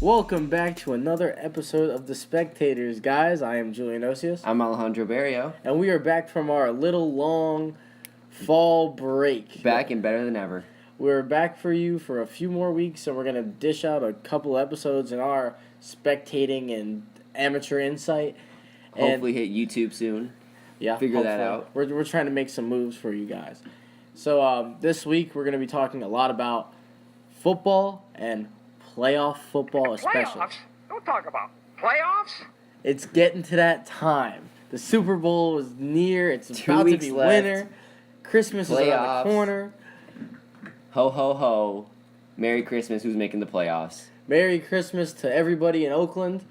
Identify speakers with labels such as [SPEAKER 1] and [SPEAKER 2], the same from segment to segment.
[SPEAKER 1] Welcome back to another episode of The Spectators, guys. I am Julian and
[SPEAKER 2] I'm Alejandro Barrio.
[SPEAKER 1] and we are back from our little long fall break.
[SPEAKER 2] Back and better than ever.
[SPEAKER 1] We're back for you for a few more weeks, and we're going to dish out a couple episodes in our spectating and amateur insight.
[SPEAKER 2] Hopefully hit YouTube soon.
[SPEAKER 1] Yeah,
[SPEAKER 2] Figure that out.
[SPEAKER 1] We're trying to make some moves for you guys. So this week we're going to be talking a lot about football and playoff football especially.
[SPEAKER 3] Playoffs? Don't talk about playoffs.
[SPEAKER 1] It's getting to that time. The Super Bowl is near. It's
[SPEAKER 2] 2
[SPEAKER 1] about to
[SPEAKER 2] weeks
[SPEAKER 1] be
[SPEAKER 2] left.
[SPEAKER 1] winter. Christmas is around
[SPEAKER 2] Playoffs.
[SPEAKER 1] the corner.
[SPEAKER 2] Ho, ho, ho. Merry Christmas. Who's making the playoffs?
[SPEAKER 1] Merry Christmas to everybody in Oakland.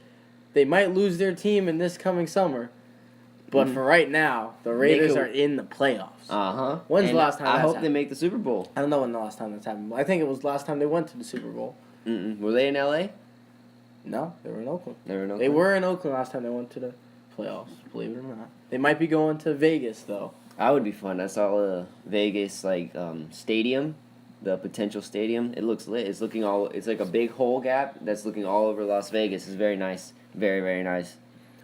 [SPEAKER 1] They might lose their team in this coming summer. But for right now, the Raiders are in the playoffs.
[SPEAKER 2] Uh-huh.
[SPEAKER 1] When's the
[SPEAKER 2] And
[SPEAKER 1] last time
[SPEAKER 2] I
[SPEAKER 1] that's
[SPEAKER 2] hope
[SPEAKER 1] happened?
[SPEAKER 2] they make the Super Bowl.
[SPEAKER 1] I don't know when the last time that's happened. I think it was last time they went to the Super Bowl.
[SPEAKER 2] Were they in L.A.?
[SPEAKER 1] No, they were in Oakland.
[SPEAKER 2] They were in Oakland?
[SPEAKER 1] They were in Oakland last time they went to the playoffs, believe it or not. They might be going to Vegas, though.
[SPEAKER 2] That would be fun. I saw the Vegas stadium, the potential stadium. It looks lit. It's like a big hole gap that's looking all over Las Vegas. It's very nice. Very, very nice.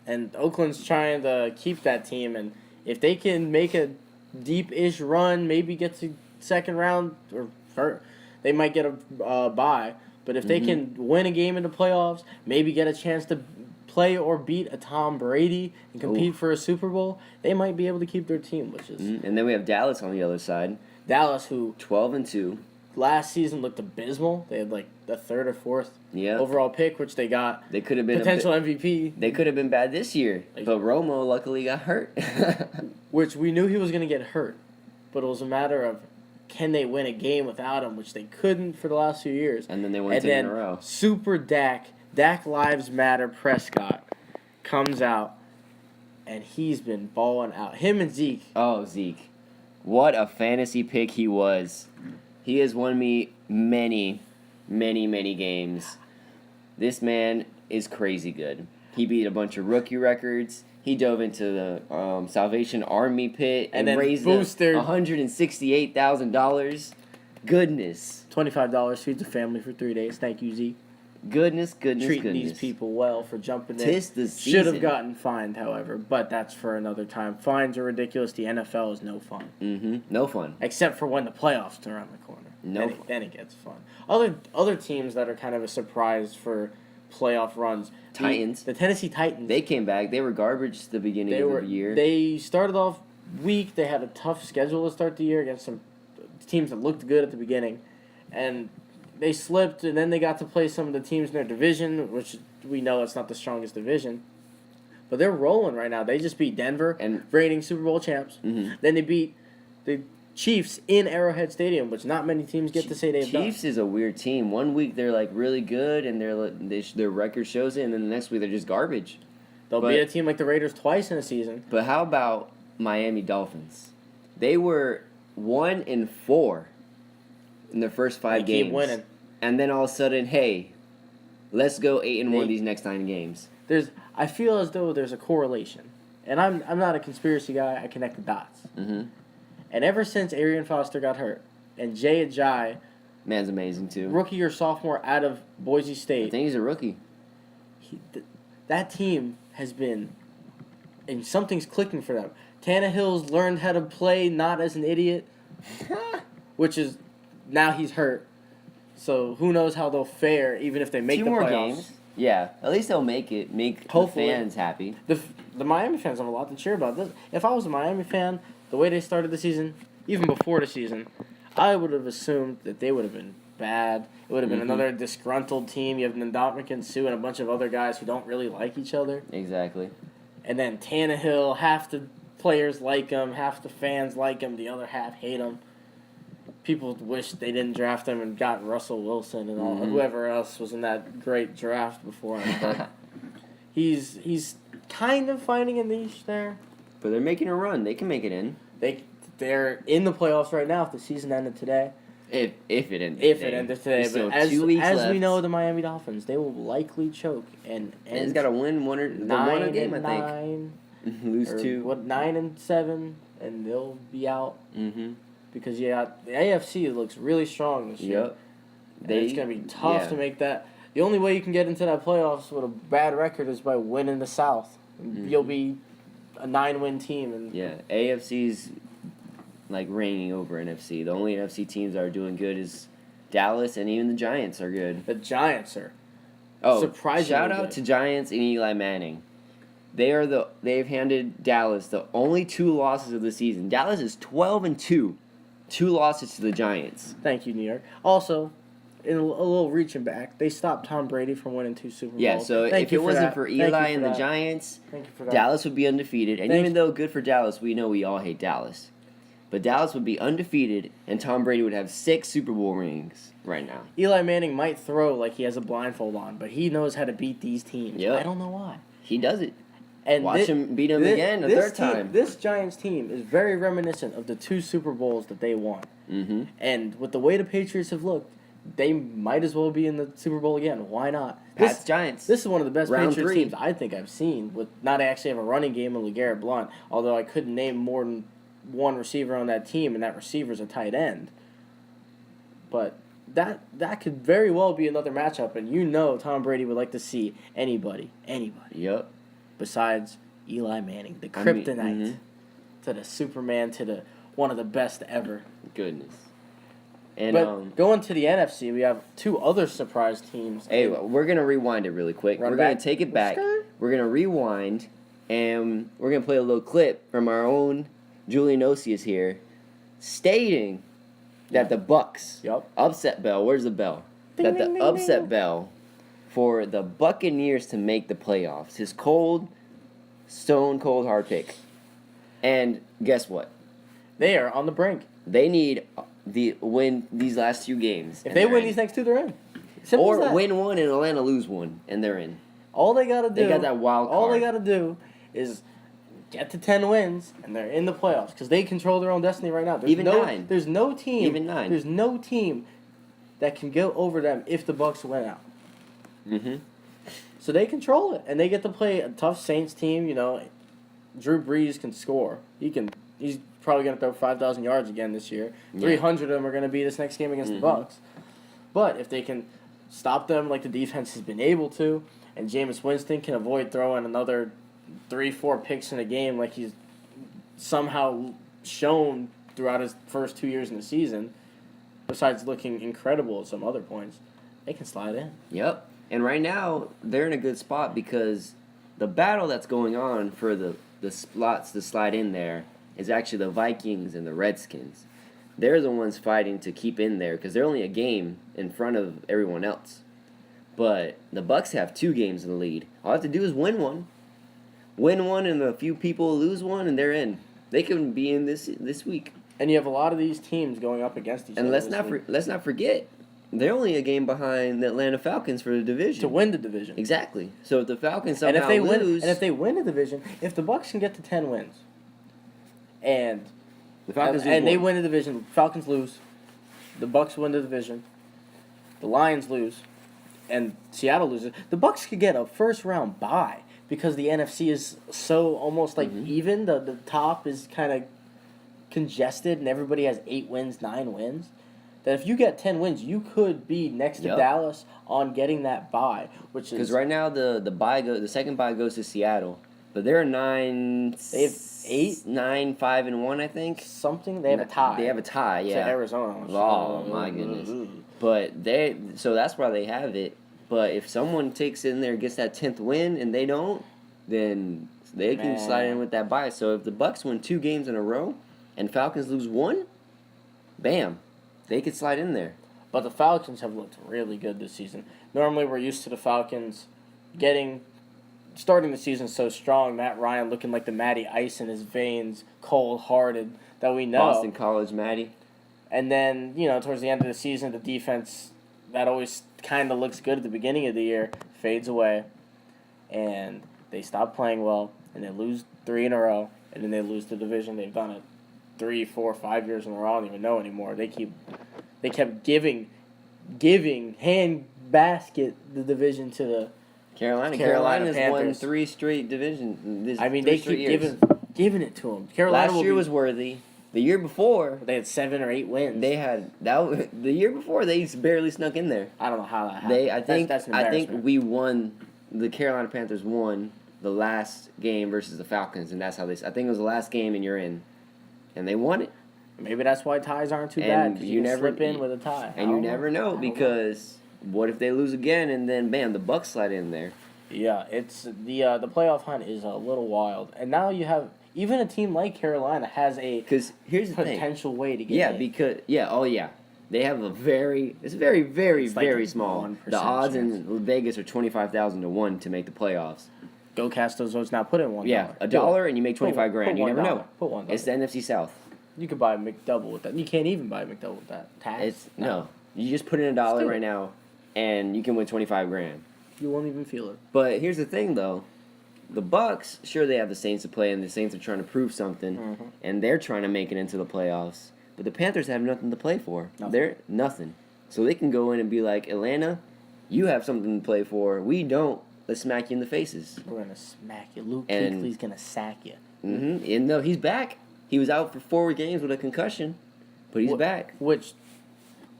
[SPEAKER 1] And Oakland's trying to keep that team, and if they can make a deep-ish run, maybe get to second round, they might get a bye. But if they can win a game in the playoffs, maybe get a chance to play or beat a Tom Brady and compete for a Super Bowl, they might be able to keep their team, which is
[SPEAKER 2] And then we have Dallas on the other side.
[SPEAKER 1] Dallas, who
[SPEAKER 2] 12-2.
[SPEAKER 1] last season looked abysmal. They had like the third or fourth
[SPEAKER 2] Yeah.
[SPEAKER 1] overall pick, which they got
[SPEAKER 2] They could have been
[SPEAKER 1] potential MVP,
[SPEAKER 2] They could have been bad this year, but Romo luckily got hurt.
[SPEAKER 1] which we knew he was going to get hurt. But it was a matter of can they win a game without him, which they couldn't for the last few years.
[SPEAKER 2] And then they won 10 in a row.
[SPEAKER 1] Super Dak Lives Matter Prescott comes out, and he's been balling out. Him and Zeke.
[SPEAKER 2] Oh, Zeke. What a fantasy pick he was. He has won me many, many, many games. This man is crazy good. He beat a bunch of rookie records. He dove into the Salvation Army pit and
[SPEAKER 1] then
[SPEAKER 2] raised
[SPEAKER 1] boosted
[SPEAKER 2] $168,000. Goodness.
[SPEAKER 1] $25 feeds the family for 3 days. Thank you, Zeke.
[SPEAKER 2] Goodness.
[SPEAKER 1] Treating these people well for jumping in.
[SPEAKER 2] Tis the
[SPEAKER 1] Should have
[SPEAKER 2] season.
[SPEAKER 1] gotten fined, however, but that's for another time. Fines are ridiculous. The NFL is no fun.
[SPEAKER 2] No fun.
[SPEAKER 1] Except for when the playoffs are around the corner.
[SPEAKER 2] No
[SPEAKER 1] Then it gets fun. Other teams that are kind of a surprise for playoff runs.
[SPEAKER 2] Titans.
[SPEAKER 1] The Tennessee Titans.
[SPEAKER 2] They came back. They were garbage at the beginning of the year.
[SPEAKER 1] They started off weak. They had a tough schedule to start the year against some teams that looked good at the beginning. And they slipped, and then they got to play some of the teams in their division, which we know it's not the strongest division. But they're rolling right now. They just beat Denver,
[SPEAKER 2] And-
[SPEAKER 1] reigning Super Bowl champs. Then they beat the Chiefs in Arrowhead Stadium, which not many teams get to say they've
[SPEAKER 2] Chiefs is a weird team. One week they're like really good and their record shows it, and then the next week they're just garbage.
[SPEAKER 1] They'll
[SPEAKER 2] but-
[SPEAKER 1] beat a team like the Raiders twice in a season.
[SPEAKER 2] But how about Miami Dolphins? They were 1-4 in their first 5
[SPEAKER 1] They
[SPEAKER 2] games.
[SPEAKER 1] keep winning.
[SPEAKER 2] And then all of a sudden, hey, let's go 8-1
[SPEAKER 1] They-
[SPEAKER 2] these next 9 games.
[SPEAKER 1] I feel as though there's a correlation, and I'm not a conspiracy guy. I connect the dots. And ever since Arian Foster got hurt, and Jay Ajayi,
[SPEAKER 2] Man's amazing too.
[SPEAKER 1] rookie or sophomore out of Boise
[SPEAKER 2] I
[SPEAKER 1] State,
[SPEAKER 2] think he's a rookie.
[SPEAKER 1] that team has been, and something's clicking for them. Tannehill's learned how to play not as an idiot, which is now he's hurt. So who knows how they'll fare, even if they make
[SPEAKER 2] 2
[SPEAKER 1] the
[SPEAKER 2] more
[SPEAKER 1] playoffs.
[SPEAKER 2] games. Yeah, at least they'll make it. Make
[SPEAKER 1] Hopefully.
[SPEAKER 2] the fans happy.
[SPEAKER 1] The Miami fans have a lot to cheer about. If I was a Miami fan, the way they started the season, even before the season, I would have assumed that they would have been bad. It would have been another disgruntled team. You have Ndamukong Suh and a bunch of other guys who don't really like each other.
[SPEAKER 2] Exactly.
[SPEAKER 1] And then Tannehill, half the players like him, half the fans like him, the other half hate him. People wish they didn't draft him and got Russell Wilson and all whoever else was in that great draft before him. But he's kind of finding a niche there.
[SPEAKER 2] But they're making a run. They can make it in.
[SPEAKER 1] They're in the playoffs right now if the season ended today.
[SPEAKER 2] If it ended
[SPEAKER 1] If
[SPEAKER 2] today.
[SPEAKER 1] it ended today.
[SPEAKER 2] There's still
[SPEAKER 1] But as
[SPEAKER 2] 2 weeks
[SPEAKER 1] we
[SPEAKER 2] left.
[SPEAKER 1] know, the Miami Dolphins, they will likely choke and
[SPEAKER 2] He's got to win one game, I think.
[SPEAKER 1] 9,
[SPEAKER 2] Lose
[SPEAKER 1] or
[SPEAKER 2] 2.
[SPEAKER 1] 9-7, and they'll be out
[SPEAKER 2] Mm-hmm.
[SPEAKER 1] because the AFC looks really strong this year.
[SPEAKER 2] Yep.
[SPEAKER 1] It's gonna be tough to make that. The only way you can get into that playoffs with a bad record is by winning the South.
[SPEAKER 2] Mm-hmm.
[SPEAKER 1] You'll be a 9-win team. And
[SPEAKER 2] Yeah, AFC's like reigning over NFC. The only NFC teams that are doing good is Dallas, and even the Giants are good.
[SPEAKER 1] the Giants are
[SPEAKER 2] Oh,
[SPEAKER 1] surprisingly
[SPEAKER 2] shout out
[SPEAKER 1] good.
[SPEAKER 2] to Giants and Eli Manning. They've handed Dallas the only 2 losses of the season. Dallas is 12-2, 2 losses to the Giants.
[SPEAKER 1] Thank you, New York. Also, in a little reaching back, they stopped Tom Brady from winning 2 Super Bowls.
[SPEAKER 2] Yeah, so
[SPEAKER 1] Thank
[SPEAKER 2] if
[SPEAKER 1] you
[SPEAKER 2] it wasn't
[SPEAKER 1] that.
[SPEAKER 2] for
[SPEAKER 1] Thank you
[SPEAKER 2] Eli
[SPEAKER 1] for
[SPEAKER 2] and the
[SPEAKER 1] that.
[SPEAKER 2] Giants,
[SPEAKER 1] Thank you for that.
[SPEAKER 2] Dallas would be undefeated. And
[SPEAKER 1] Thank
[SPEAKER 2] even
[SPEAKER 1] you.
[SPEAKER 2] though good for Dallas, we know we all hate Dallas. But Dallas would be undefeated, and Tom Brady would have 6 Super Bowl rings right now.
[SPEAKER 1] Eli Manning might throw like he has a blindfold on, but he knows how to beat these teams.
[SPEAKER 2] Yep.
[SPEAKER 1] I don't know why.
[SPEAKER 2] He does it.
[SPEAKER 1] And
[SPEAKER 2] Watch him beat him again a third time.
[SPEAKER 1] This Giants team is very reminiscent of the 2 Super Bowls that they won.
[SPEAKER 2] Mm-hmm.
[SPEAKER 1] And with the way the Patriots have looked, they might as well be in the Super Bowl again. Why not?
[SPEAKER 2] Pats Giants.
[SPEAKER 1] This is one of the best
[SPEAKER 2] Round
[SPEAKER 1] Patriots
[SPEAKER 2] 3.
[SPEAKER 1] teams I think I've seen, with not actually have a running game of LeGarrette Blount, although I couldn't name more than one receiver on that team, and that receiver's a tight end. But that could very well be another matchup, and you know Tom Brady would like to see anybody
[SPEAKER 2] Yep.
[SPEAKER 1] besides Eli Manning, the
[SPEAKER 2] I mean,
[SPEAKER 1] kryptonite to the Superman, to the one of the best ever.
[SPEAKER 2] Goodness. And
[SPEAKER 1] But going to the NFC, we have 2 other surprise teams.
[SPEAKER 2] hey, we're gonna rewind it really quick.
[SPEAKER 1] Run
[SPEAKER 2] We're gonna
[SPEAKER 1] back.
[SPEAKER 2] take it back. We're gonna rewind, and we're gonna play a little clip from our own Julian Osius here, stating that the Bucks
[SPEAKER 1] Yup.
[SPEAKER 2] upset bell. Where's the bell?
[SPEAKER 1] Ding,
[SPEAKER 2] that
[SPEAKER 1] ding,
[SPEAKER 2] the
[SPEAKER 1] ding,
[SPEAKER 2] upset
[SPEAKER 1] ding.
[SPEAKER 2] bell for the Buccaneers to make the playoffs. His stone cold hard pick. And guess what?
[SPEAKER 1] They are on the brink.
[SPEAKER 2] They need the win these last 2 games.
[SPEAKER 1] If
[SPEAKER 2] and
[SPEAKER 1] they
[SPEAKER 2] they're
[SPEAKER 1] win
[SPEAKER 2] in.
[SPEAKER 1] these next 2, they're in. Simple as
[SPEAKER 2] Or
[SPEAKER 1] that.
[SPEAKER 2] win one and Atlanta lose one, and they're in.
[SPEAKER 1] All they gotta do.
[SPEAKER 2] They got that wild
[SPEAKER 1] All they
[SPEAKER 2] card.
[SPEAKER 1] gotta do is get to 10 wins, and they're in the playoffs because they control their own destiny right now. There's
[SPEAKER 2] Even 9.
[SPEAKER 1] There's no team.
[SPEAKER 2] Even 9.
[SPEAKER 1] There's no team that can go over them if the Bucks win out.
[SPEAKER 2] Mm-hmm.
[SPEAKER 1] So they control it, and they get to play a tough Saints team. You know, Drew Brees can score. He's probably gonna throw 5,000 yards again this year.
[SPEAKER 2] Yeah.
[SPEAKER 1] 300 of them are gonna be this next game against the Bucks. But if they can stop them like the defense has been able to, and Jameis Winston can avoid throwing another 3-4 picks in a game like he's somehow shown throughout his first 2 years in the season, besides looking incredible at some other points, they can slide in.
[SPEAKER 2] Yep. And right now, they're in a good spot because the battle that's going on for the slots to slide in there is actually the Vikings and the Redskins. They're the ones fighting to keep in there because they're only a game in front of everyone else. But the Bucks have 2 games in the lead. All they have to do is win one. Win one, and a few people lose one, and they're in. They can be in this week.
[SPEAKER 1] And you have a lot of these teams going up against each
[SPEAKER 2] And
[SPEAKER 1] other.
[SPEAKER 2] let's not forget, they're only a game behind the Atlanta Falcons for the division.
[SPEAKER 1] to win the division.
[SPEAKER 2] Exactly. So if the Falcons
[SPEAKER 1] And
[SPEAKER 2] somehow
[SPEAKER 1] if they
[SPEAKER 2] lose,
[SPEAKER 1] win, and if they win the division, if the Bucks can get to 10 wins, and
[SPEAKER 2] the Falcons
[SPEAKER 1] and they
[SPEAKER 2] one.
[SPEAKER 1] win the division, Falcons lose, the Bucks win the division, the Lions lose, and Seattle loses, the Bucks could get a first round bye because the NFC is so almost like even. The top is kind of congested, and everybody has 8 wins, 9 wins. That if you get 10 wins, you could be next to
[SPEAKER 2] Yep.
[SPEAKER 1] Dallas on getting that bye, which is
[SPEAKER 2] Because right now the second bye goes to Seattle, but they're 9.
[SPEAKER 1] They have 8?
[SPEAKER 2] 9, 5, and 1, I think.
[SPEAKER 1] something. They have a tie.
[SPEAKER 2] They have a tie.
[SPEAKER 1] to
[SPEAKER 2] Yeah.
[SPEAKER 1] Arizona.
[SPEAKER 2] Oh my goodness. But so that's why they have it. But if someone takes it in there, gets that 10th win, and they don't, then they can slide in with that bye. So if the Bucks win 2 games in a row, and Falcons lose 1, bam, they could slide in there.
[SPEAKER 1] But the Falcons have looked really good this season. Normally, we're used to the Falcons starting the season so strong. Matt Ryan looking like the Matty Ice in his veins, cold-hearted, that we know.
[SPEAKER 2] Boston College, Matty.
[SPEAKER 1] And then, towards the end of the season, the defense that always kind of looks good at the beginning of the year fades away. And they stop playing well, and they lose 3 in a row, and then they lose the division. They've done it 3, 4, 5 years in a row. I don't even know anymore. They kept giving, hand basket the division to the
[SPEAKER 2] Carolina.
[SPEAKER 1] Carolina
[SPEAKER 2] Carolina's won
[SPEAKER 1] Panthers.
[SPEAKER 2] 3 straight division.
[SPEAKER 1] I mean,
[SPEAKER 2] three
[SPEAKER 1] they
[SPEAKER 2] straight
[SPEAKER 1] keep
[SPEAKER 2] years.
[SPEAKER 1] giving it to them. Carolina
[SPEAKER 2] Last year was worthy. The year before,
[SPEAKER 1] They had 7 or 8 wins.
[SPEAKER 2] the year before they barely snuck in there.
[SPEAKER 1] I don't know how that happened. That's an
[SPEAKER 2] I think
[SPEAKER 1] embarrassment.
[SPEAKER 2] we won. The Carolina Panthers won the last game versus the Falcons, and that's how they. I think it was the last game, and you're in, and they won it.
[SPEAKER 1] Maybe that's why ties aren't too
[SPEAKER 2] And
[SPEAKER 1] bad. 'Cause
[SPEAKER 2] you
[SPEAKER 1] you can
[SPEAKER 2] never-
[SPEAKER 1] slip in with a tie.
[SPEAKER 2] And you never know because what if they lose again, and then bam, the Bucks slide in there.
[SPEAKER 1] Yeah, it's the playoff hunt is a little wild, and now you have even a team like Carolina has a
[SPEAKER 2] Because here's the thing.
[SPEAKER 1] potential way to get
[SPEAKER 2] Yeah,
[SPEAKER 1] in.
[SPEAKER 2] because they have a very very
[SPEAKER 1] It's like
[SPEAKER 2] very
[SPEAKER 1] a
[SPEAKER 2] small.
[SPEAKER 1] 1%
[SPEAKER 2] The odds
[SPEAKER 1] chance.
[SPEAKER 2] in Vegas are 25,000 to 1 to make the playoffs.
[SPEAKER 1] Go cast those votes now. Put in $1.
[SPEAKER 2] Yeah,
[SPEAKER 1] Do
[SPEAKER 2] $1
[SPEAKER 1] it.
[SPEAKER 2] and you make
[SPEAKER 1] Put
[SPEAKER 2] 25 grand.
[SPEAKER 1] put
[SPEAKER 2] You never
[SPEAKER 1] $1.
[SPEAKER 2] know.
[SPEAKER 1] Put $1.
[SPEAKER 2] It's the NFC South.
[SPEAKER 1] You could buy a McDouble with that. You can't even buy a McDouble with that. Tax?
[SPEAKER 2] It's no. You just put in $1
[SPEAKER 1] do it.
[SPEAKER 2] right now, and you can win 25 grand.
[SPEAKER 1] You won't even feel it.
[SPEAKER 2] But here's the thing, though. The Bucks, sure, they have the Saints to play, and the Saints are trying to prove something,
[SPEAKER 1] Mm-hmm.
[SPEAKER 2] and they're trying to make it into the playoffs. But the Panthers have nothing to play for.
[SPEAKER 1] Nothing.
[SPEAKER 2] They're nothing. So they can go in and be like, Atlanta, you have something to play for. We don't. Let's smack you in the faces.
[SPEAKER 1] We're gonna smack you. Luke
[SPEAKER 2] And-
[SPEAKER 1] Kuechly's gonna sack you.
[SPEAKER 2] Mm-hmm. And no, he's back. He was out for 4 games with a concussion, but he's back.
[SPEAKER 1] Which,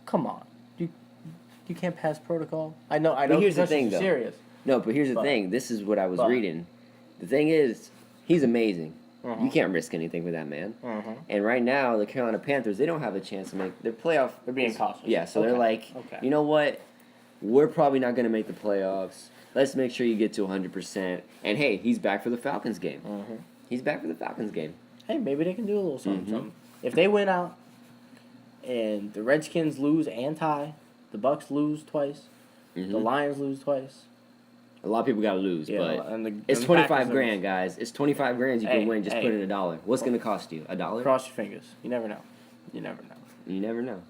[SPEAKER 1] come on, you can't pass protocol. I know.
[SPEAKER 2] here's the
[SPEAKER 1] concussions
[SPEAKER 2] thing,
[SPEAKER 1] are
[SPEAKER 2] though.
[SPEAKER 1] Serious.
[SPEAKER 2] No, but here's the
[SPEAKER 1] But-
[SPEAKER 2] thing. This is what I was
[SPEAKER 1] but-
[SPEAKER 2] reading. The thing is, he's amazing.
[SPEAKER 1] Uh-huh.
[SPEAKER 2] You can't risk anything with that man.
[SPEAKER 1] Uh-huh.
[SPEAKER 2] And right now, the Carolina Panthers, they don't have a chance to make their playoff.
[SPEAKER 1] They're being cautious.
[SPEAKER 2] Yeah, so they're
[SPEAKER 1] Okay.
[SPEAKER 2] like,
[SPEAKER 1] Okay.
[SPEAKER 2] you know what? We're probably not going to make the playoffs. Let's make sure you get to 100%. And hey, he's back for the Falcons game.
[SPEAKER 1] Uh-huh.
[SPEAKER 2] He's back for the Falcons game.
[SPEAKER 1] Hey, maybe they can do a little something.
[SPEAKER 2] Mhm.
[SPEAKER 1] Something. If they win out, and the Redskins lose and tie, the Bucks lose twice, the
[SPEAKER 2] Mhm.
[SPEAKER 1] Lions lose twice.
[SPEAKER 2] A lot of people got to lose,
[SPEAKER 1] Yeah,
[SPEAKER 2] but
[SPEAKER 1] and the
[SPEAKER 2] it's
[SPEAKER 1] and the
[SPEAKER 2] 25
[SPEAKER 1] Packers
[SPEAKER 2] grand, guys. It's 25 grand you
[SPEAKER 1] Hey,
[SPEAKER 2] can win. Just
[SPEAKER 1] hey.
[SPEAKER 2] put in $1. What's going to cost you? $1?
[SPEAKER 1] Cross your fingers. You never know. You never know.
[SPEAKER 2] You never know.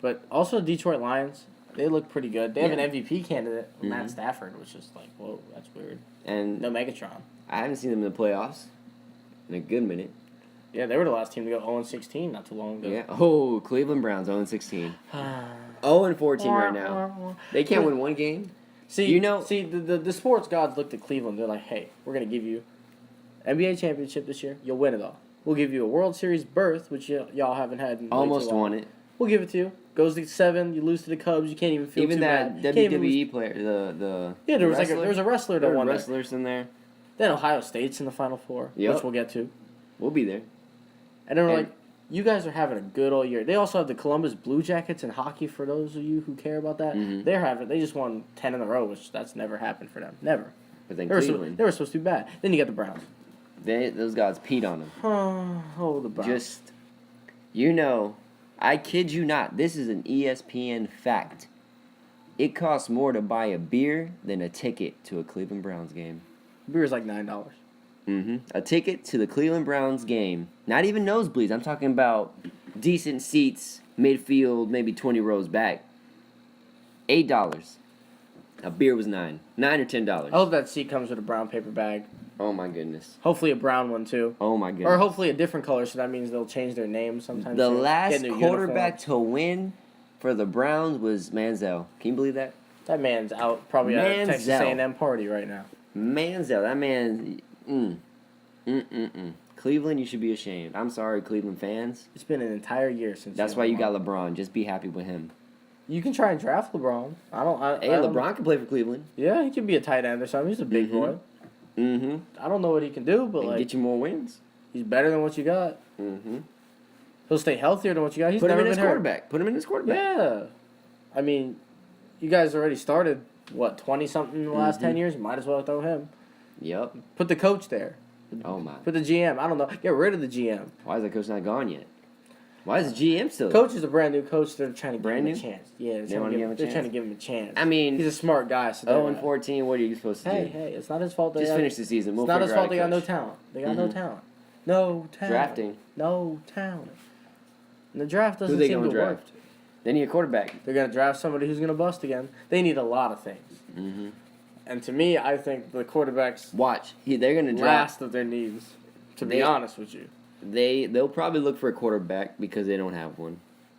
[SPEAKER 1] But also Detroit Lions, they look pretty good. They have
[SPEAKER 2] Yeah.
[SPEAKER 1] an MVP candidate, Matt
[SPEAKER 2] Mhm.
[SPEAKER 1] Stafford, which is like, whoa, that's weird.
[SPEAKER 2] And
[SPEAKER 1] No Megatron.
[SPEAKER 2] I haven't seen them in the playoffs in a good minute.
[SPEAKER 1] Yeah, they were the last team to go 0-16 not too long ago.
[SPEAKER 2] Yeah. Oh, Cleveland Browns 0-16. 0-14 right now. They can't win one game.
[SPEAKER 1] See,
[SPEAKER 2] You know-
[SPEAKER 1] the sports gods looked at Cleveland. They're like, hey, we're gonna give you NBA championship this year. You'll win it all. We'll give you a World Series berth, which y'all haven't had. In way
[SPEAKER 2] Almost
[SPEAKER 1] too long.
[SPEAKER 2] won it.
[SPEAKER 1] We'll give it to you. Goes to 7. You lose to the Cubs. You can't even feel
[SPEAKER 2] Even
[SPEAKER 1] too
[SPEAKER 2] that
[SPEAKER 1] bad. Can't even lose-
[SPEAKER 2] WWE player, the
[SPEAKER 1] Yeah, there was
[SPEAKER 2] wrestler,
[SPEAKER 1] there was a wrestler
[SPEAKER 2] there
[SPEAKER 1] that
[SPEAKER 2] were
[SPEAKER 1] won. There.
[SPEAKER 2] wrestlers in there.
[SPEAKER 1] Then Ohio State's in the Final Four,
[SPEAKER 2] Yep.
[SPEAKER 1] which we'll get to.
[SPEAKER 2] We'll be there.
[SPEAKER 1] And then we're
[SPEAKER 2] And-
[SPEAKER 1] like, you guys are having a good all year. They also have the Columbus Blue Jackets in hockey. For those of you who care about that,
[SPEAKER 2] Mhm.
[SPEAKER 1] They just won 10 in a row, which that's never happened for them. Never.
[SPEAKER 2] But then
[SPEAKER 1] They were,
[SPEAKER 2] Cleveland,
[SPEAKER 1] they were supposed to be bad. Then you got the Browns.
[SPEAKER 2] those guys peed on them.
[SPEAKER 1] Oh, the Browns.
[SPEAKER 2] Just, I kid you not. This is an ESPN fact. It costs more to buy a beer than a ticket to a Cleveland Browns game.
[SPEAKER 1] beer's like $9.
[SPEAKER 2] A ticket to the Cleveland Browns game, not even nosebleeds. I'm talking about decent seats, midfield, maybe 20 rows back. $8. A beer was $9 or $10.
[SPEAKER 1] I hope that seat comes with a brown paper bag.
[SPEAKER 2] Oh my goodness.
[SPEAKER 1] Hopefully a brown one too.
[SPEAKER 2] Oh my goodness.
[SPEAKER 1] Or hopefully a different color, so that means they'll change their name sometime
[SPEAKER 2] The
[SPEAKER 1] soon.
[SPEAKER 2] last
[SPEAKER 1] Get new
[SPEAKER 2] quarterback
[SPEAKER 1] uniforms.
[SPEAKER 2] to win for the Browns was Manziel. Can you believe that?
[SPEAKER 1] That man's out probably at a Texas
[SPEAKER 2] Manziel.
[SPEAKER 1] A&M party right now.
[SPEAKER 2] Manziel, that man. Cleveland, you should be ashamed. I'm sorry, Cleveland fans.
[SPEAKER 1] It's been an entire year since.
[SPEAKER 2] That's
[SPEAKER 1] he
[SPEAKER 2] why you
[SPEAKER 1] won.
[SPEAKER 2] got LeBron. Just be happy with him.
[SPEAKER 1] You can try and draft LeBron.
[SPEAKER 2] Hey,
[SPEAKER 1] I don't,
[SPEAKER 2] LeBron can play for Cleveland.
[SPEAKER 1] Yeah, he could be a tight end or something. He's a big
[SPEAKER 2] Mhm.
[SPEAKER 1] boy.
[SPEAKER 2] Mm-hmm.
[SPEAKER 1] I don't know what he can do, but
[SPEAKER 2] And
[SPEAKER 1] like
[SPEAKER 2] get you more wins.
[SPEAKER 1] he's better than what you got.
[SPEAKER 2] Mm-hmm.
[SPEAKER 1] He'll stay healthier than what you got. He's
[SPEAKER 2] Put him
[SPEAKER 1] never
[SPEAKER 2] in as
[SPEAKER 1] been hurt.
[SPEAKER 2] quarterback. Put him in as quarterback.
[SPEAKER 1] Yeah, I mean, you guys already started 20 something in the last
[SPEAKER 2] Mm-hmm.
[SPEAKER 1] 10 years. You might as well throw him.
[SPEAKER 2] Yep.
[SPEAKER 1] Put the coach there.
[SPEAKER 2] Oh my.
[SPEAKER 1] Put the GM. I don't know. Get rid of the GM.
[SPEAKER 2] Why is that coach not gone yet? Why is the GM still?
[SPEAKER 1] Coach is a brand new coach. They're trying to give
[SPEAKER 2] Brand
[SPEAKER 1] him
[SPEAKER 2] new?
[SPEAKER 1] a chance. Yeah,
[SPEAKER 2] They wanna give him a
[SPEAKER 1] they're
[SPEAKER 2] chance?
[SPEAKER 1] trying to give him a chance.
[SPEAKER 2] I mean,
[SPEAKER 1] He's a smart guy. So
[SPEAKER 2] 0-14. What are you supposed to
[SPEAKER 1] Hey,
[SPEAKER 2] do?
[SPEAKER 1] hey, it's not his fault.
[SPEAKER 2] Just finish the season. We'll
[SPEAKER 1] It's not his
[SPEAKER 2] figure out
[SPEAKER 1] fault.
[SPEAKER 2] a
[SPEAKER 1] They got no
[SPEAKER 2] coach.
[SPEAKER 1] talent. They got no
[SPEAKER 2] Mhm.
[SPEAKER 1] talent. No talent.
[SPEAKER 2] Drafting.
[SPEAKER 1] No talent. And the draft
[SPEAKER 2] Who
[SPEAKER 1] doesn't
[SPEAKER 2] they
[SPEAKER 1] seem
[SPEAKER 2] gonna
[SPEAKER 1] to
[SPEAKER 2] draft?
[SPEAKER 1] work.
[SPEAKER 2] They need a quarterback.
[SPEAKER 1] They're gonna draft somebody who's gonna bust again. They need a lot of things.
[SPEAKER 2] Mm-hmm.
[SPEAKER 1] And to me, I think the quarterbacks
[SPEAKER 2] Watch. They're gonna draft.
[SPEAKER 1] last of their needs. To be
[SPEAKER 2] They-
[SPEAKER 1] honest with you.
[SPEAKER 2] They'll probably look for a quarterback because they don't have one,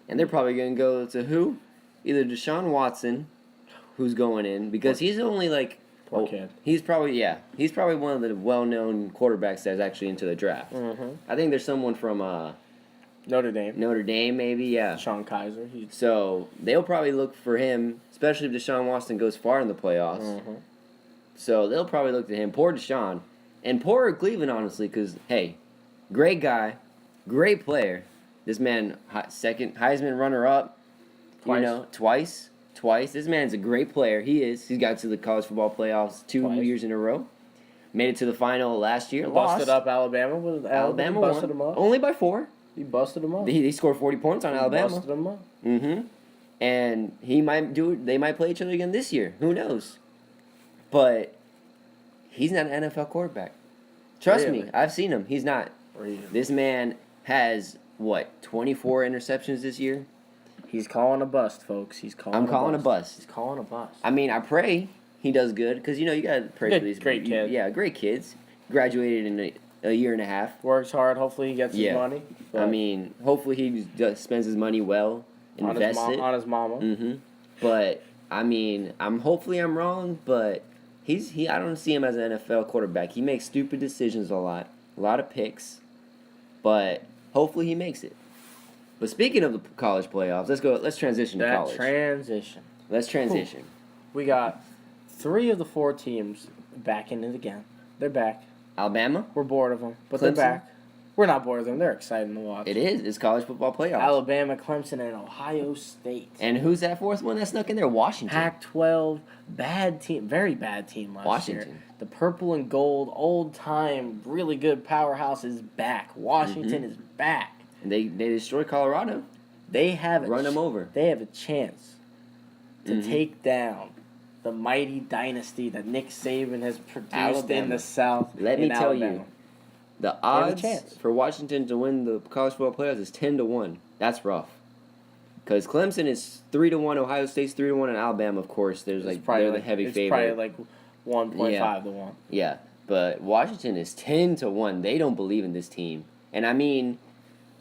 [SPEAKER 2] and they're probably gonna go to who? Either Deshaun Watson, who's going in because he's only like
[SPEAKER 1] Poor kid.
[SPEAKER 2] He's probably one of the well-known quarterbacks that's actually into the draft.
[SPEAKER 1] Mm-hmm.
[SPEAKER 2] I think there's someone from
[SPEAKER 1] Notre Dame.
[SPEAKER 2] Notre Dame, maybe, yeah.
[SPEAKER 1] Sean Kaiser.
[SPEAKER 2] So they'll probably look for him, especially if Deshaun Watson goes far in the playoffs.
[SPEAKER 1] Mm-hmm.
[SPEAKER 2] So they'll probably look to him. Poor Deshaun. And poor Cleveland, honestly, because, hey, great guy, great player. This man, second Heisman runner-up, twice. This man's a great player. He is. He got to the college football playoffs 2 years in a row. Made it to the final last year.
[SPEAKER 1] Busted up Alabama.
[SPEAKER 2] Alabama
[SPEAKER 1] busted
[SPEAKER 2] won.
[SPEAKER 1] them up.
[SPEAKER 2] Only by 4.
[SPEAKER 1] He busted them up.
[SPEAKER 2] He scored 40 points on Alabama.
[SPEAKER 1] Busted them up.
[SPEAKER 2] Mm-hmm. And he might do it. They might play each other again this year. Who knows? But he's not an NFL quarterback. Trust me, I've seen him. He's not.
[SPEAKER 1] Really?
[SPEAKER 2] This man has 24 interceptions this year.
[SPEAKER 1] He's calling a bust, folks.
[SPEAKER 2] I'm calling a bust.
[SPEAKER 1] He's calling a bust.
[SPEAKER 2] I mean, I pray he does good because you gotta pray for these
[SPEAKER 1] great kids.
[SPEAKER 2] Yeah, great kids. Graduated in a year and a half.
[SPEAKER 1] Works hard. Hopefully, he gets his money.
[SPEAKER 2] I mean, hopefully he just spends his money well, invest it
[SPEAKER 1] on his mama.
[SPEAKER 2] Mm-hmm. But I mean, hopefully I'm wrong, but I don't see him as an NFL quarterback. He makes stupid decisions a lot of picks, but hopefully he makes it. But speaking of the college playoffs, let's transition to college. Let's transition.
[SPEAKER 1] Ooh. We got 3 of the 4 teams back in it again. They're back.
[SPEAKER 2] Alabama?
[SPEAKER 1] We're bored of them, but
[SPEAKER 2] Clemson?
[SPEAKER 1] they're back. We're not bored of them. They're exciting to watch.
[SPEAKER 2] It is. It's college football playoffs.
[SPEAKER 1] Alabama, Clemson, and Ohio State.
[SPEAKER 2] And who's that 4th one that snuck in there? Washington.
[SPEAKER 1] Pac-12, bad team, very bad team last year.
[SPEAKER 2] Washington.
[SPEAKER 1] The purple and gold, old-time, really good powerhouse is back. Washington is back.
[SPEAKER 2] And they destroyed Colorado.
[SPEAKER 1] They have
[SPEAKER 2] run them over.
[SPEAKER 1] They have a chance to take down the mighty dynasty that Nick Saban has produced in the South.
[SPEAKER 2] Let me tell you, the odds for Washington to win the college football playoffs is 10-1. That's rough. Because Clemson is 3-1, Ohio State's 3-1, and Alabama, of course, they're the heavy favorite.
[SPEAKER 1] It's probably 1.5 to 1.
[SPEAKER 2] Yeah, but Washington is 10-1. They don't believe in this team, and I mean,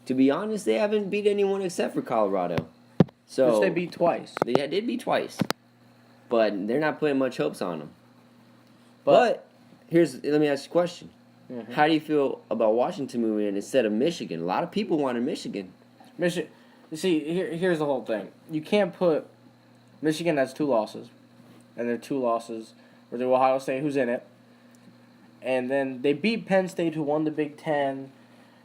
[SPEAKER 2] to be honest, they haven't beat anyone except for Colorado. So
[SPEAKER 1] which they beat twice.
[SPEAKER 2] They did beat twice, but they're not putting much hopes on them. But let me ask you a question. Mm-hmm. How do you feel about Washington moving in instead of Michigan? A lot of people wanted Michigan.
[SPEAKER 1] You see, here's the whole thing. You can't put Michigan has 2 losses, and their 2 losses were to Ohio State, who's in it, and then they beat Penn State, who won the Big Ten,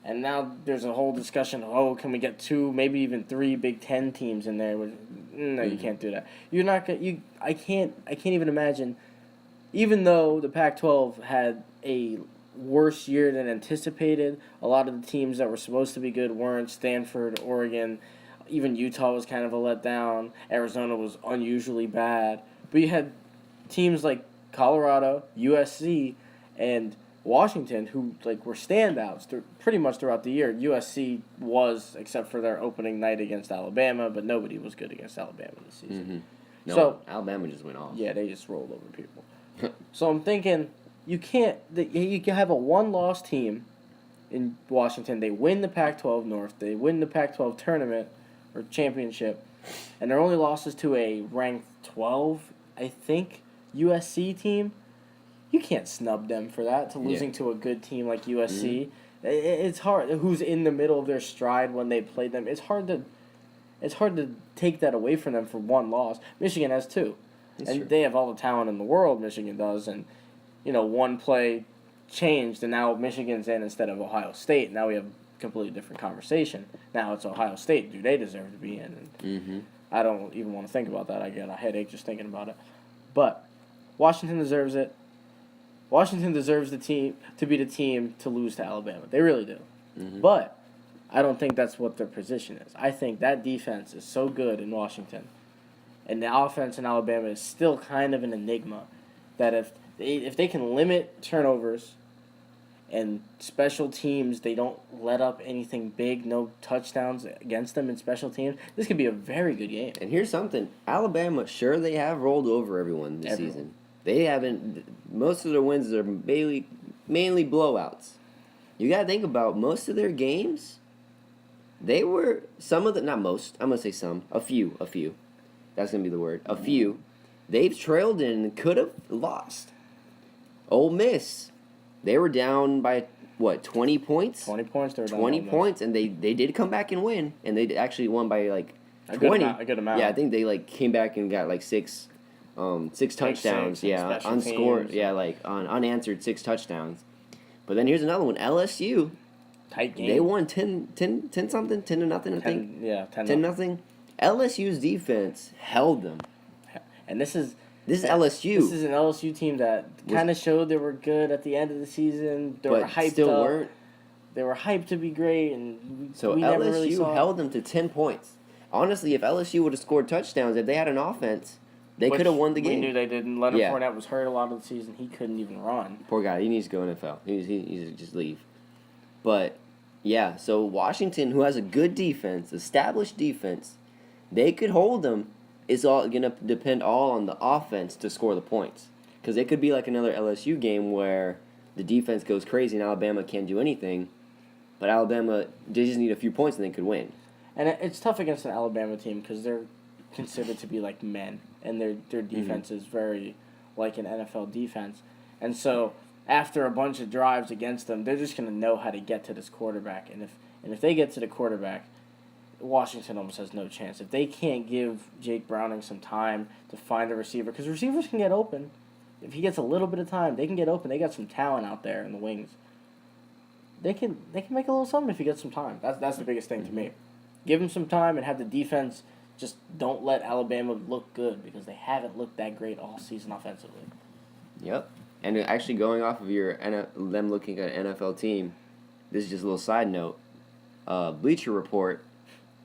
[SPEAKER 1] and now there's a whole discussion of, can we get 2, maybe even 3 Big Ten teams in there? No, you can't do that. You're not gonna. I can't even imagine. Even though the Pac-12 had a worse year than anticipated, a lot of the teams that were supposed to be good weren't. Stanford, Oregon, even Utah was kind of a letdown. Arizona was unusually bad. But you had teams like Colorado, USC, and Washington who were standouts pretty much throughout the year. USC was, except for their opening night against Alabama, but nobody was good against Alabama this season.
[SPEAKER 2] Mm-hmm. No,
[SPEAKER 1] so
[SPEAKER 2] Alabama just went off.
[SPEAKER 1] Yeah, they just rolled over people. So I'm thinking you can have a 1-loss team in Washington. They win the Pac-12 North. They win the Pac-12 tournament or championship, and their only loss is to a ranked 12, I think, USC team. You can't snub them for that, to losing to a good team like USC. Mm-hmm. It's hard. Who's in the middle of their stride when they played them? It's hard to take that away from them for 1 loss. Michigan has 2. That's true. They have all the talent in the world, Michigan does, and 1 play changed, and now Michigan's in instead of Ohio State. Now we have a completely different conversation. Now it's Ohio State. Do they deserve to be in? And I don't even want to think about that. I get a headache just thinking about it. But Washington deserves it. Washington deserves the team to be the team to lose to Alabama. They really do. Mm-hmm. But I don't think that's what their position is. I think that defense is so good in Washington, and the offense in Alabama is still kind of an enigma, that if they can limit turnovers and special teams, they don't let up anything big, no touchdowns against them in special teams, this could be a very good game.
[SPEAKER 2] And here's something. Alabama, sure, they have rolled over everyone this season. They haven't. Most of their wins are mainly blowouts. You got to think about most of their games. They were not most. I'm gonna say some. A few. That's gonna be the word. A few. They've trailed in and could have lost. Ole Miss, They were down by, 20 points?
[SPEAKER 1] 20 points. They were down
[SPEAKER 2] 20
[SPEAKER 1] almost.
[SPEAKER 2] points, and they did come back and win. And they actually won by, like,
[SPEAKER 1] A
[SPEAKER 2] 20.
[SPEAKER 1] good amount.
[SPEAKER 2] Yeah, I think they, like, came back and got, like, six touchdowns.
[SPEAKER 1] six,
[SPEAKER 2] Yeah,
[SPEAKER 1] special
[SPEAKER 2] unscored.
[SPEAKER 1] teams.
[SPEAKER 2] Yeah, like, unanswered 6 touchdowns. But then here's another one. LSU.
[SPEAKER 1] Tight game.
[SPEAKER 2] They won 10 something, 10 to nothing, I think.
[SPEAKER 1] 10
[SPEAKER 2] nothing. LSU's defense held them.
[SPEAKER 1] And this is
[SPEAKER 2] LSU.
[SPEAKER 1] This is an LSU team that kind of showed they were good at the end of the season. They were
[SPEAKER 2] but
[SPEAKER 1] hyped
[SPEAKER 2] still
[SPEAKER 1] up.
[SPEAKER 2] weren't.
[SPEAKER 1] They were hyped to be great, and
[SPEAKER 2] So
[SPEAKER 1] we never really
[SPEAKER 2] LSU
[SPEAKER 1] saw
[SPEAKER 2] held them to 10 points. Honestly, if LSU would have scored touchdowns, if they had an offense, they
[SPEAKER 1] Which
[SPEAKER 2] could have won the game.
[SPEAKER 1] We knew they didn't. Leonard
[SPEAKER 2] Yeah.
[SPEAKER 1] Fournette was hurt a lot of the season. He couldn't even run.
[SPEAKER 2] Poor guy. He needs to go NFL. He needs to just leave. But, yeah, so Washington, who has a good defense, established defense, they could hold them. It's all going to depend all on the offense to score the points. Because it could be like another LSU game where the defense goes crazy and Alabama can't do anything. But Alabama, they just need a few points and they could win.
[SPEAKER 1] And it's tough against an Alabama team because they're considered to be like men, and their defense is very like an NFL defense. And so after a bunch of drives against them, they're just going to know how to get to this quarterback. And if they get to the quarterback, Washington almost has no chance. If they can't give Jake Browning some time to find a receiver, because receivers can get open. If he gets a little bit of time, they can get open. They got some talent out there in the wings. They can make a little something if he gets some time. That's the biggest thing to me. Give him some time and have the defense just don't let Alabama look good because they haven't looked that great all season offensively.
[SPEAKER 2] Yep. And actually going off of them looking at an NFL team, this is just a little side note. Bleacher Report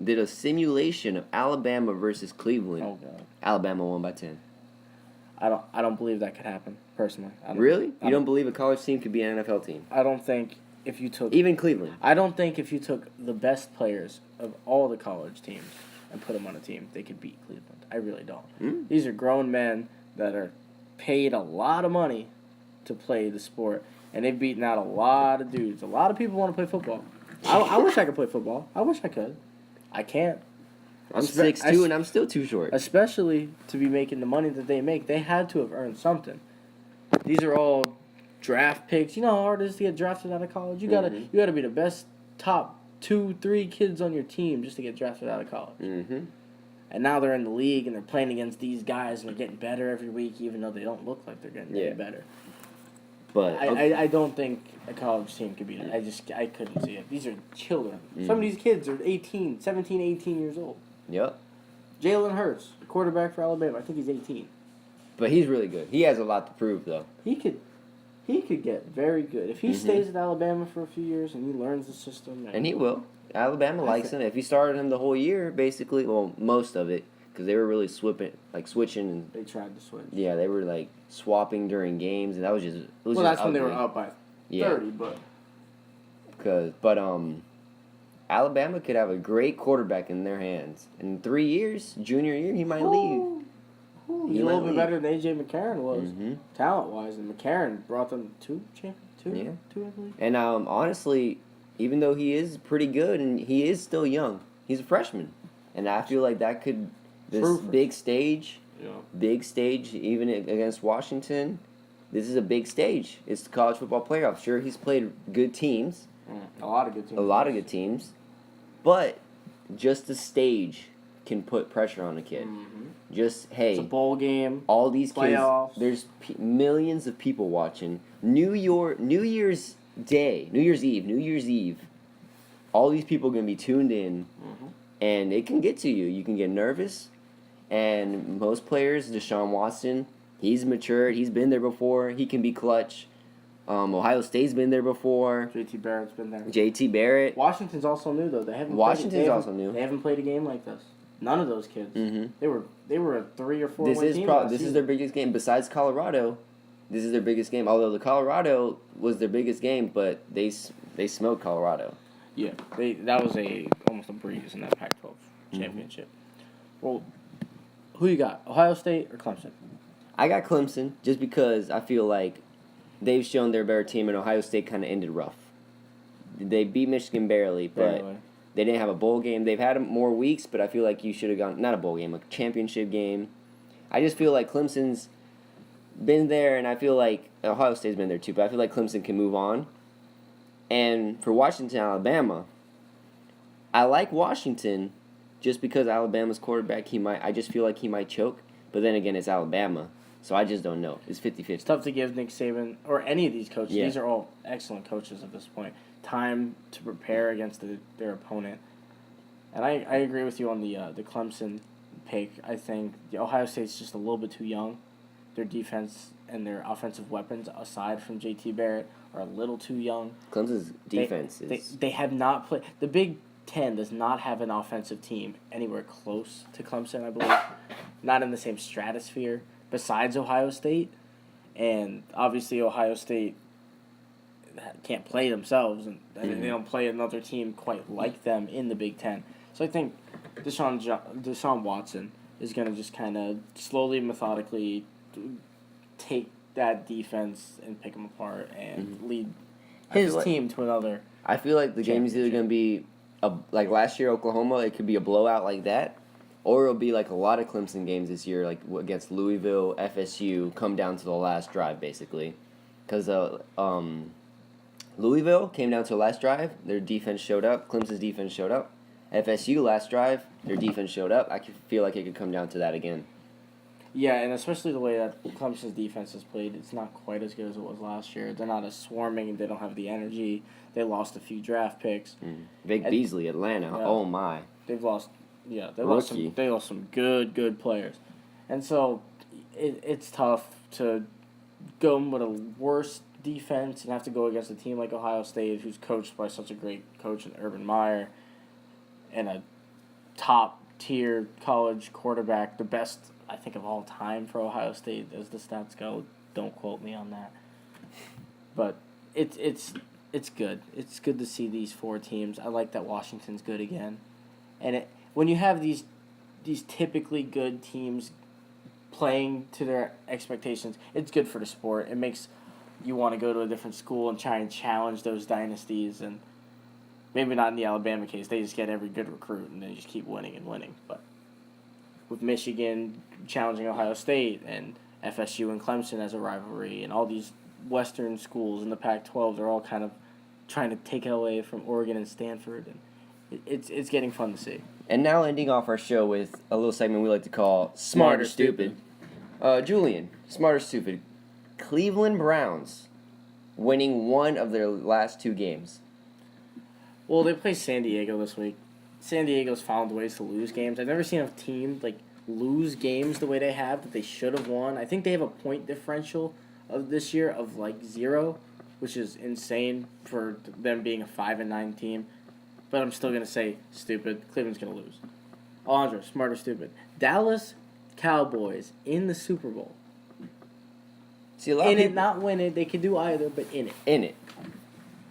[SPEAKER 2] did a simulation of Alabama versus Cleveland.
[SPEAKER 1] Oh God.
[SPEAKER 2] Alabama won by 10.
[SPEAKER 1] I don't believe that could happen personally.
[SPEAKER 2] Really? You don't believe a college team could be an NFL team?
[SPEAKER 1] I don't think if you took
[SPEAKER 2] Even Cleveland.
[SPEAKER 1] I don't think if you took the best players of all the college teams and put them on a team, they could beat Cleveland. I really don't. These are grown men that are paid a lot of money to play the sport, and they've beaten out a lot of dudes. A lot of people want to play football. I wish I could play football. I wish I could. I can't.
[SPEAKER 2] I'm 6'2", and I'm still too short.
[SPEAKER 1] Especially to be making the money that they make. They had to have earned something. These are all draft picks. You know how hard it is to get drafted out of college? You gotta be the best top 2-3 kids on your team just to get drafted out of college.
[SPEAKER 2] Mm-hmm.
[SPEAKER 1] And now they're in the league and they're playing against these guys and they're getting better every week, even though they don't look like they're getting any better.
[SPEAKER 2] But
[SPEAKER 1] I don't think a college team could beat it. I couldn't see it. These are children. Some of these kids are 17, 18 years old.
[SPEAKER 2] Yep.
[SPEAKER 1] Jalen Hurts, the quarterback for Alabama. I think he's 18.
[SPEAKER 2] But he's really good. He has a lot to prove, though.
[SPEAKER 1] He could get very good if he stays at Alabama for a few years and he learns the system.
[SPEAKER 2] And he will. Alabama likes him. If he started him the whole year, basically, well, most of it, because they were really switching. And,
[SPEAKER 1] they tried to switch.
[SPEAKER 2] yeah, they were like swapping during games, and that was just.
[SPEAKER 1] That's when they were up by 30, but.
[SPEAKER 2] But Alabama could have a great quarterback in their hands. In 3 years, junior year, he might leave.
[SPEAKER 1] He's a little bit better than A.J. McCarron was,
[SPEAKER 2] Mm-hmm.
[SPEAKER 1] talent-wise. And McCarron brought them two, I believe.
[SPEAKER 2] And honestly, even though he is pretty good and he is still young, he's a freshman. And I feel like that could, this big stage, even against Washington, this is a big stage. It's the college football playoff. Sure, he's played good teams.
[SPEAKER 1] A lot of good teams.
[SPEAKER 2] But just the stage can put pressure on a kid.
[SPEAKER 1] Mm-hmm.
[SPEAKER 2] Just, hey.
[SPEAKER 1] It's a bowl game.
[SPEAKER 2] All these
[SPEAKER 1] playoffs.
[SPEAKER 2] Kids, there's millions of people watching. New Year's Eve. All these people are going to be tuned in.
[SPEAKER 1] Mm-hmm.
[SPEAKER 2] And it can get to you. You can get nervous. And most players, Deshaun Watson, he's matured. He's been there before. He can be clutch. Ohio State's been there before.
[SPEAKER 1] JT Barrett's been there.
[SPEAKER 2] JT Barrett.
[SPEAKER 1] Washington's also new though. They haven't.
[SPEAKER 2] Also new.
[SPEAKER 1] They haven't played a game like this. None of those kids.
[SPEAKER 2] Mm-hmm.
[SPEAKER 1] They were a 3 or 4
[SPEAKER 2] This
[SPEAKER 1] win
[SPEAKER 2] is
[SPEAKER 1] team.
[SPEAKER 2] this is their biggest game besides Colorado. This is their biggest game. Although the Colorado was their biggest game, but they smoked Colorado.
[SPEAKER 1] Yeah, that was almost a breeze in that Pac-12 championship. Well, who you got? Ohio State or Clemson?
[SPEAKER 2] I got Clemson just because I feel like they've shown they're a better team, and Ohio State kind of ended rough. They beat Michigan barely, but they didn't have a bowl game. They've had more weeks, but I feel like you should have gone, not a bowl game, a championship game. I just feel like Clemson's, been there, and I feel like Ohio State's been there too, but I feel like Clemson can move on. And for Washington, Alabama, I like Washington just because Alabama's quarterback, I just feel like he might choke. But then again, it's Alabama, so I just don't know. It's 50-50.
[SPEAKER 1] It's tough to give Nick Saban or any of these coaches.
[SPEAKER 2] Yeah.
[SPEAKER 1] These are all excellent coaches at this point. Time to prepare against their opponent. And I agree with you on the Clemson pick. I think the Ohio State's just a little bit too young. Their defense and their offensive weapons, aside from J.T. Barrett, are a little too young.
[SPEAKER 2] Clemson's defense is...
[SPEAKER 1] They have not played... The Big Ten does not have an offensive team anywhere close to Clemson, I believe. Not in the same stratosphere, besides Ohio State. And obviously Ohio State can't play themselves, and they don't play another team quite like them in the Big Ten. So I think Deshaun Watson is going to just kind of slowly, methodically take that defense and pick them apart and lead his team to another.
[SPEAKER 2] I feel like the game is either going to be, like last year, Oklahoma, it could be a blowout like that, or it'll be like a lot of Clemson games this year, like against Louisville, FSU, come down to the last drive, basically. Because Louisville came down to the last drive, their defense showed up, Clemson's defense showed up. FSU, last drive, their defense showed up. I feel like it could come down to that again.
[SPEAKER 1] Yeah, and especially the way that Clemson's defense has played, it's not quite as good as it was last year. They're not as swarming. They don't have the energy. They lost a few draft picks.
[SPEAKER 2] Vic Beasley, Atlanta. Yeah, oh my.
[SPEAKER 1] They've lost. Yeah, they lost some good players, and so it's tough to go with a worse defense and have to go against a team like Ohio State, who's coached by such a great coach in Urban Meyer, and a top-tier college quarterback, the best, I think, of all time for Ohio State, as the stats go. Don't quote me on that. But it's good. It's good to see these four teams. I like that Washington's good again. And when you have these typically good teams playing to their expectations, it's good for the sport. It makes you want to go to a different school and try and challenge those dynasties. And maybe not in the Alabama case. They just get every good recruit and they just keep winning and winning. But with Michigan challenging Ohio State and FSU and Clemson as a rivalry and all these Western schools in the Pac-12, they're all kind of trying to take it away from Oregon and Stanford. And it's getting fun to see.
[SPEAKER 2] And now ending off our show with a little segment we like to call Smart or Stupid. Julian, Smart or Stupid. Cleveland Browns winning one of their last two games.
[SPEAKER 1] Well, they play San Diego this week. San Diego's found ways to lose games. I've never seen a team lose games the way they have that they should have won. I think they have a point differential of this year of 0, which is insane for them being a 5-9 team. But I'm still gonna say stupid. Cleveland's gonna lose. Alejandro, smart or stupid? Dallas Cowboys in the Super Bowl.
[SPEAKER 2] See, a lot of people,
[SPEAKER 1] it, not win it. They can do either, but in it.
[SPEAKER 2] In it.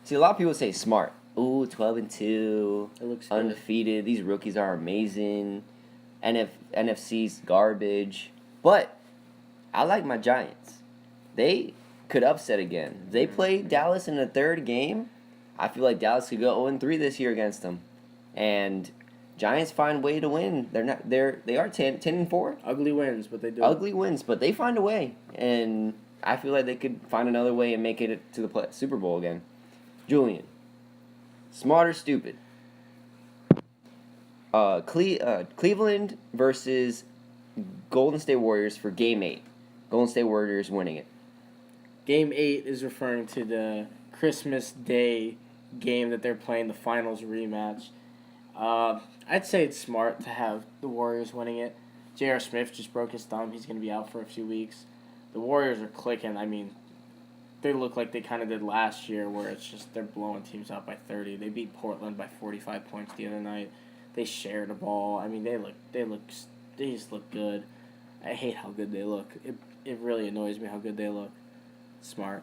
[SPEAKER 2] See, a lot of people say smart. Ooh, 12-2.
[SPEAKER 1] It looks good.
[SPEAKER 2] Undefeated. These rookies are amazing. NFC's garbage. But I like my Giants. They could upset again. If they play Dallas in the third game, I feel like Dallas could go 0-3 this year against them. And Giants find a way to win. They are 10-4.
[SPEAKER 1] Ugly wins, but they do.
[SPEAKER 2] Ugly wins, but they find a way. And I feel like they could find another way and make it to the Super Bowl again. Julian, smart or stupid? Cleveland versus Golden State Warriors for Game 8. Golden State Warriors winning it.
[SPEAKER 1] Game 8 is referring to the Christmas Day game that they're playing, the finals rematch. I'd say it's smart to have the Warriors winning it. J.R. Smith just broke his thumb. He's going to be out for a few weeks. The Warriors are clicking. I mean, they look like they kind of did last year, where it's just they're blowing teams out by 30. They beat Portland by 45 points the other night. They share the ball. I mean, they just look good. I hate how good they look. It really annoys me how good they look. Smart.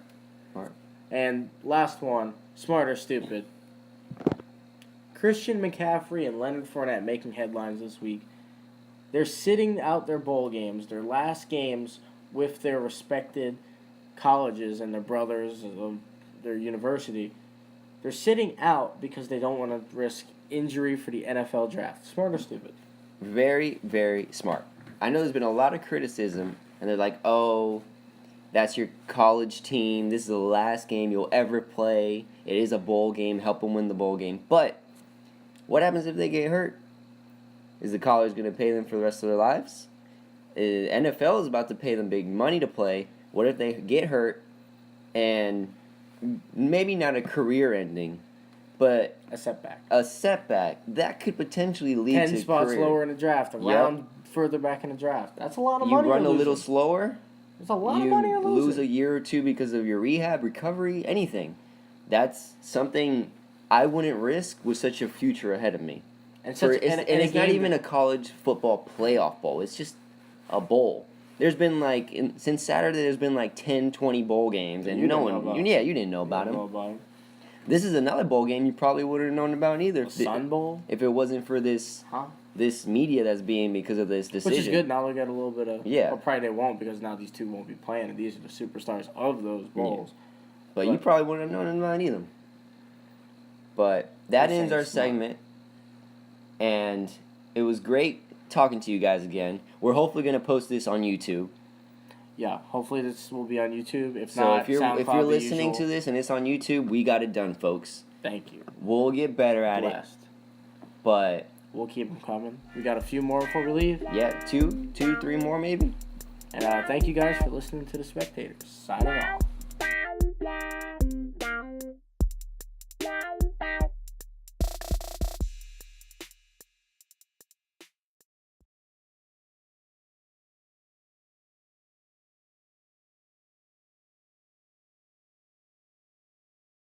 [SPEAKER 1] And last one, smart or stupid. Christian McCaffrey and Leonard Fournette making headlines this week. They're sitting out their bowl games, their last games with their respected colleges and their brothers of their university. They're sitting out because they don't want to risk injury for the NFL draft. Smart or stupid?
[SPEAKER 2] Very, very smart. I know there's been a lot of criticism, and they're like, oh, That's your college team. This is the last game you'll ever play. It is a bowl game. Help them win the bowl game. But what happens if they get hurt? Is the college going to pay them for the rest of their lives? NFL is about to pay them big money to play. What if they get hurt and maybe not a career ending, but
[SPEAKER 1] A setback.
[SPEAKER 2] a setback that could potentially lead
[SPEAKER 1] 10
[SPEAKER 2] to
[SPEAKER 1] spots
[SPEAKER 2] career.
[SPEAKER 1] lower in the draft, a
[SPEAKER 2] Yep.
[SPEAKER 1] round further back in the draft. That's a lot of
[SPEAKER 2] You
[SPEAKER 1] money.
[SPEAKER 2] run
[SPEAKER 1] you're
[SPEAKER 2] a little
[SPEAKER 1] losing.
[SPEAKER 2] slower.
[SPEAKER 1] It's a lot
[SPEAKER 2] You
[SPEAKER 1] of money you're
[SPEAKER 2] lose
[SPEAKER 1] losing.
[SPEAKER 2] a year or two because of your rehab, recovery, anything. That's something I wouldn't risk with such a future ahead of me.
[SPEAKER 1] And,
[SPEAKER 2] For,
[SPEAKER 1] such,
[SPEAKER 2] it's,
[SPEAKER 1] and,
[SPEAKER 2] and
[SPEAKER 1] a
[SPEAKER 2] it's not
[SPEAKER 1] game
[SPEAKER 2] even
[SPEAKER 1] that-
[SPEAKER 2] a college football playoff bowl. It's just a bowl. There's been since Saturday, there's been 10, 20 bowl games, and
[SPEAKER 1] You
[SPEAKER 2] no
[SPEAKER 1] didn't
[SPEAKER 2] one,
[SPEAKER 1] know about
[SPEAKER 2] you didn't know
[SPEAKER 1] I
[SPEAKER 2] about
[SPEAKER 1] don't know
[SPEAKER 2] them.
[SPEAKER 1] about him.
[SPEAKER 2] This is another bowl game you probably wouldn't have known about either.
[SPEAKER 1] The Sun Bowl,
[SPEAKER 2] If it wasn't for this media that's being because of this decision.
[SPEAKER 1] which is good. Now they'll get a little bit of.
[SPEAKER 2] Yeah.
[SPEAKER 1] Well, probably they won't because now these two won't be playing, and these are the superstars of those bowls.
[SPEAKER 2] But you probably wouldn't have known about either. But that
[SPEAKER 1] You're
[SPEAKER 2] ends our
[SPEAKER 1] saying smart.
[SPEAKER 2] segment. And it was great talking to you guys again. We're hopefully going to post this on YouTube.
[SPEAKER 1] Yeah, hopefully this will be on YouTube. If
[SPEAKER 2] So
[SPEAKER 1] not,
[SPEAKER 2] if you're
[SPEAKER 1] SoundCloud, the
[SPEAKER 2] listening to
[SPEAKER 1] usual.
[SPEAKER 2] this and it's on YouTube, we got it done, folks.
[SPEAKER 1] Thank you.
[SPEAKER 2] We'll get better at it.
[SPEAKER 1] Blessed.
[SPEAKER 2] But
[SPEAKER 1] We'll keep them coming. We got a few more before we leave.
[SPEAKER 2] yeah, two, 3 more maybe.
[SPEAKER 1] And thank you guys for listening to The Spectators. Signing off.